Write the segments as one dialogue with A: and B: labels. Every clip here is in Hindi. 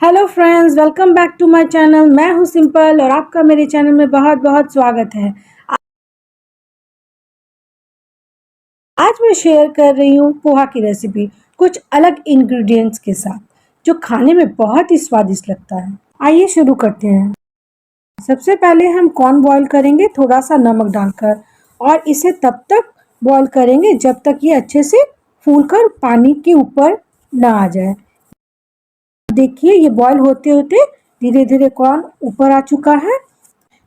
A: Hello friends, welcome back to my channel. मैं हूं सिंपल और आपका मेरे चैनल में बहुत बहुत स्वागत है। आज मैं शेयर कर रही हूं पोहा की रेसिपी कुछ अलग इंग्रेडिएंट्स के साथ, जो खाने में बहुत ही स्वादिष्ट लगता है। आइए शुरू करते हैं। सबसे पहले हम कॉर्न बॉईल करेंगे थोड़ा सा नमक डालकर, और इसे तब तक बॉईल करेंगे जब तक ये अच्छे से फूलकर पानी के ऊपर ना आ जाए। देखिए, ये बॉईल होते होते धीरे धीरे कॉर्न ऊपर आ चुका है।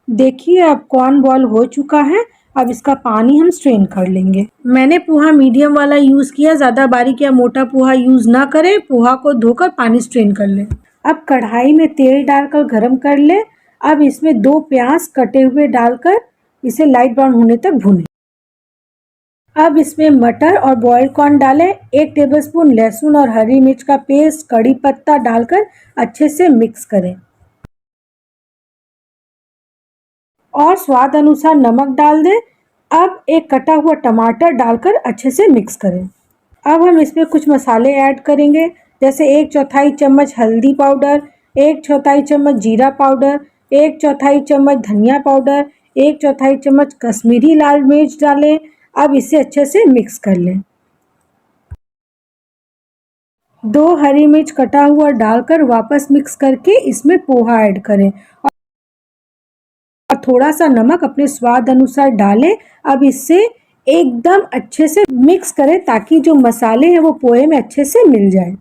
A: देखिए, अब कॉर्न बॉईल हो चुका है। अब इसका पानी हम स्ट्रेन कर लेंगे। मैंने पोहा मीडियम वाला यूज किया, ज्यादा बारीक या मोटा पोहा यूज ना करें। पोहा को धोकर पानी स्ट्रेन कर लें। अब कढ़ाई में तेल डालकर गरम कर ले। अब इसमें 2 प्याज कटे हुए डालकर इसे लाइट ब्राउन होने तक भूनें। अब इसमें मटर और बॉइल्ड कॉर्न डालें। 1 टेबलस्पून लहसुन और हरी मिर्च का पेस्ट, कड़ी पत्ता डालकर अच्छे से मिक्स करें और स्वाद अनुसार नमक डाल दें। अब एक कटा हुआ टमाटर डालकर अच्छे से मिक्स करें। अब हम इसमें कुछ मसाले ऐड करेंगे, जैसे 1/4 चम्मच हल्दी पाउडर, 1/4 चम्मच जीरा पाउडर, 1/4 चम्मच धनिया पाउडर, 1/4 चम्मच कश्मीरी लाल मिर्च डालें। अब इसे अच्छे से मिक्स कर लें। 2 हरी मिर्च कटा हुआ डालकर वापस मिक्स करके इसमें पोहा ऐड करें और थोड़ा सा नमक अपने स्वाद अनुसार डालें। अब इससे एकदम अच्छे से मिक्स करें ताकि जो मसाले हैं वो पोहे में अच्छे से मिल जाए।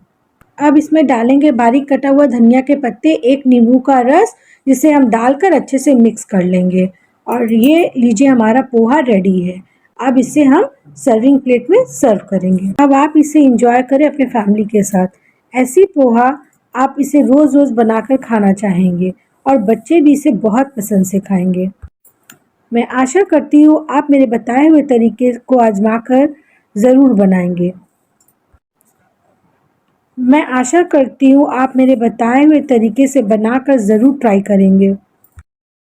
A: अब इसमें डालेंगे बारीक कटा हुआ धनिया के पत्ते, 1 नींबू का रस, जिसे हम डालकर अच्छे से मिक्स कर लेंगे। और ये लीजिए, हमारा पोहा रेडी है। अब इसे हम सर्विंग प्लेट में सर्व करेंगे। अब आप इसे एंजॉय करें अपने फैमिली के साथ। ऐसी पोहा आप इसे रोज रोज बनाकर खाना चाहेंगे और बच्चे भी इसे बहुत पसंद से खाएंगे। मैं आशा करती हूँ आप मेरे बताए हुए तरीके को आजमाकर ज़रूर बनाएंगे। मैं आशा करती हूँ आप मेरे बताए हुए तरीके से बनाकर ज़रूर ट्राई करेंगे।